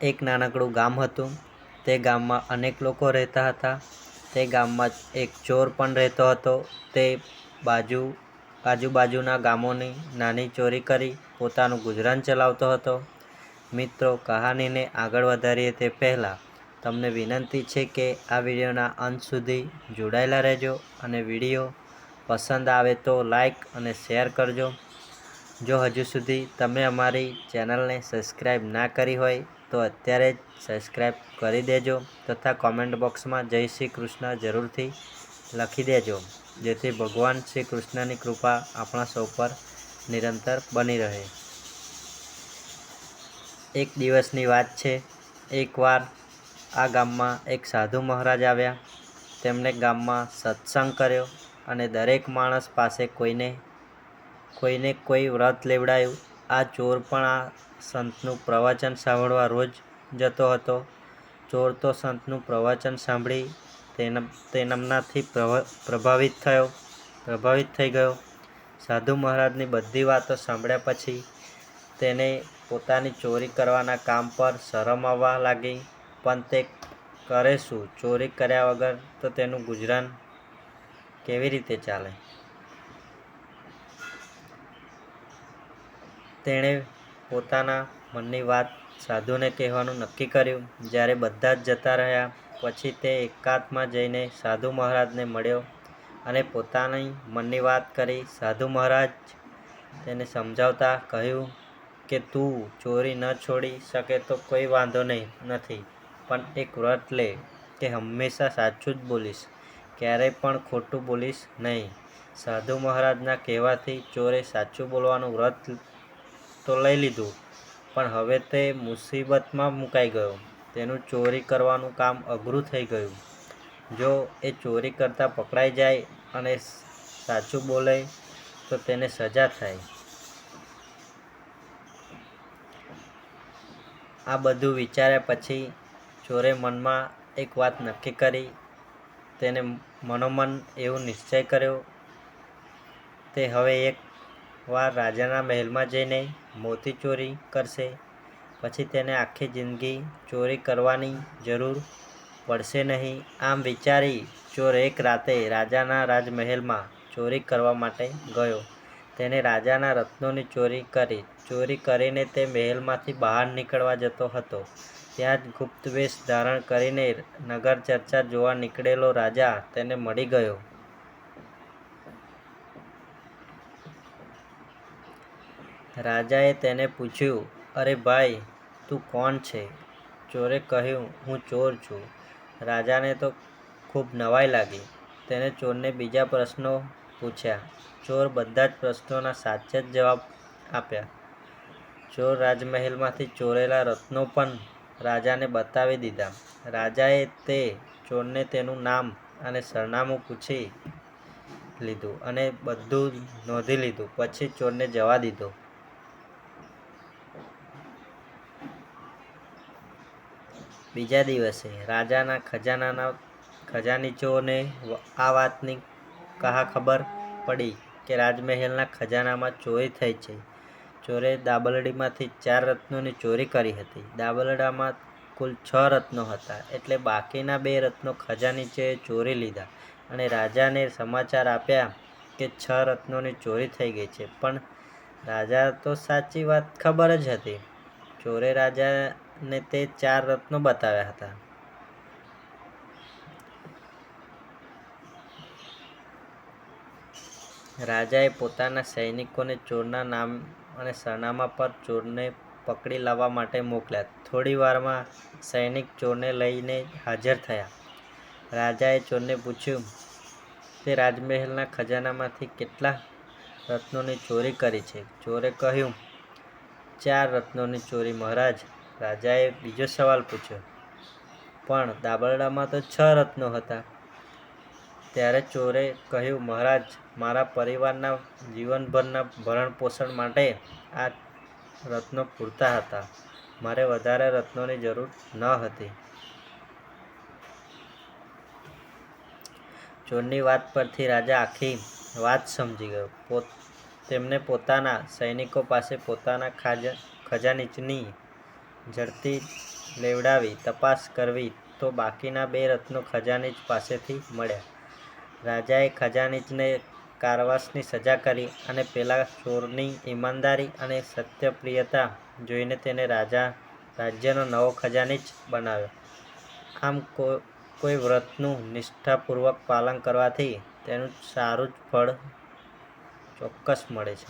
એક નાનકડું ગામ હતું. તે ગામમાં અનેક લોકો રહેતા હતા. તે ગામમાં એક ચોર પણ રહેતો હતો. તે આજુબાજુના ગામોની નાની ચોરી કરી પોતાનું ગુજરાન ચલાવતો હતો. મિત્રો, કહાનીને આગળ વધારીએ તે પહેલાં તમને વિનંતી છે કે આ વિડીયોના અંત સુધી જોડાયેલા રહેજો અને વિડીયો પસંદ આવે તો લાઈક અને શેર કરજો. જો હજુ સુધી તમે અમારી ચેનલને સબસ્ક્રાઈબ ના કરી હોય તો અત્યારે જ સબસ્ક્રાઈબ કરી દેજો તથા કોમેન્ટ બોક્સમાં જય શ્રી કૃષ્ણ જરૂરથી લખી દેજો, જેથી ભગવાન શ્રી કૃષ્ણની કૃપા આપણા સૌ પર નિરંતર બની રહે. એક દિવસની વાત છે. એકવાર આ ગામમાં એક સાધુ મહારાજ આવ્યા. તેમણે ગામમાં સત્સંગ કર્યો અને દરેક માણસ પાસે કોઈને કોઈ વ્રત લેવડાવ્યું. આ ચોર પણ આ સંતનું પ્રવચન સાંભળવા રોજ જતો હતો. ચોર તો સંતનું પ્રવચન સાંભળી તેનાથી પ્રભાવિત થઈ ગયો. સાધુ મહારાજની બધી વાતો સાંભળ્યા પછી તેને પોતાની ચોરી કરવાના કામ પર શરમ આવવા લાગી. પણ તે કરે શું? ચોરી કર્યા વગર તો તેનું ગુજરાન કેવી રીતે ચાલે? તેણે પોતાના મનની વાત સાધુને કહેવાનું નક્કી કર્યું. જ્યારે બધા જ જતા રહ્યા પછી તે એકાંતમાં જઈને સાધુ મહારાજને મળ્યો અને પોતાની મનની વાત કરી. સાધુ મહારાજ તેને સમજાવતા કહ્યું કે તું ચોરી ન છોડી શકે તો કોઈ વાંધો નથી, પણ એક વ્રત લે કે હંમેશા સાચું જ બોલીશ, ક્યારેય પણ ખોટું બોલીશ નહીં. સાધુ મહારાજના કહેવાથી ચોરે સાચું બોલવાનું વ્રત તો લઈ લીધું, પણ હવે તે મુસીબતમાં મુકાઈ ગયો. તેનું ચોરી કરવાનું કામ અઘરું થઈ ગયું. જો એ ચોરી કરતા પકડાઈ જાય અને સાચું બોલે તો તેને સજા થાય. આ બધું વિચાર્યા પછી ચોરે મનમાં એક વાત નક્કી કરી. તેને મનોમન એવો નિશ્ચય કર્યો તે હવે એક વાર રાજાના મહેલમાં જઈને મોતી ચોરી કરશે, પછી તેને આખી જિંદગી ચોરી કરવાની જરૂર પડશે નહીં. આમ વિચારી ચોર એક રાતે રાજાના રાજમહેલમાં ચોરી કરવા માટે ગયો. તેણે રાજાના રત્નોની ચોરી કરી. ચોરી કરીને તે મહેલમાંથી બહાર નીકળવા જતો હતો. ત્યાં જ ગુપ્ત વેશ ધારણ કરીને નગર ચર્ચા જોવા નીકળેલો રાજા તેને મળી ગયો. રાજાએ તેને પૂછ્યું, અરે ભાઈ, તું કોણ છે? ચોરે કહ્યું, હું ચોર છું. રાજાને તો ખૂબ નવાઈ લાગી. તેણે ચોરને બીજા પ્રશ્નો પૂછ્યા. ચોર બધા જ પ્રશ્નોના સાચા જ જવાબ આપ્યા. ચોર રાજમહેલમાંથી ચોરેલા રત્નો પણ રાજાને બતાવી દીધા. રાજાએ તે ચોરને તેનું નામ અને સરનામું પૂછી લીધું અને બધું નોંધી લીધું. પછી ચોરને જવા દીધો. બીજા દિવસે રાજાના ખજાનચીઓને આ વાતની ખબર પડી કે રાજમહેલના ખજાનામાં ચોરી થઈ છે. ચોરે દાબરડીમાંથી 4 રત્નોની ચોરી કરી હતી. દાબરડામાં કુલ 6 રત્નો હતા, એટલે બાકીના 2 રત્નો ખજાનચીઓએ ચોરી લીધા અને રાજાને સમાચાર આપ્યા કે 6 રત્નોની ચોરી થઈ ગઈ છે. પણ રાજા તો સાચી વાત ખબર જ હતી. ચોરે રાજાને તે 4 રત્નો બતાવ્યા હતા. રાજાએ પોતાના સૈનિકોને ચોરના નામ અને સરનામા પર ચોરને પકડી લાવવા માટે મોકલ્યા. થોડી વારમાં સૈનિક ચોરને લઈને હાજર થયા. રાજાએ ચોરને પૂછ્યું, તે રાજમહેલના ખજાનામાંથી કેટલા રત્નોની ચોરી કરી છે? ચોરે કહ્યું, 4 રત્નોની ચોરી મહારાજ. રાજાએ બીજો સવાલ પૂછ્યો, પણ દાબરડામાં તો 6 રત્નો હતા. ત્યારે ચોરે કહ્યું, મહારાજ, મારા પરિવારના જીવનભરના ભરણપોષણ માટે આ રત્નો પૂરતા હતા. મારે વધારે રત્નોની જરૂર ન હતી. ચોરની વાત પરથી રાજા આખી વાત સમજી ગયો. તેમને પોતાના સૈનિકો પાસે પોતાના ખજાનચીની ઝડપી લેવડાવી તપાસ કરવી તો બાકીના 2 રત્નો ખજાનચી પાસેથી મળ્યા. રાજાએ ખજાનચીને કારાવાસની સજા કરી અને પેલા ચોરની ઈમાનદારી અને સત્યપ્રિયતા જોઈને તેને રાજ્યનો નવો ખજાનચી બનાવ્યો. આમ કોઈ વ્રતનું નિષ્ઠાપૂર્વક પાલન કરવાથી તેનું સારું જ ફળ ચોક્કસ મળે છે.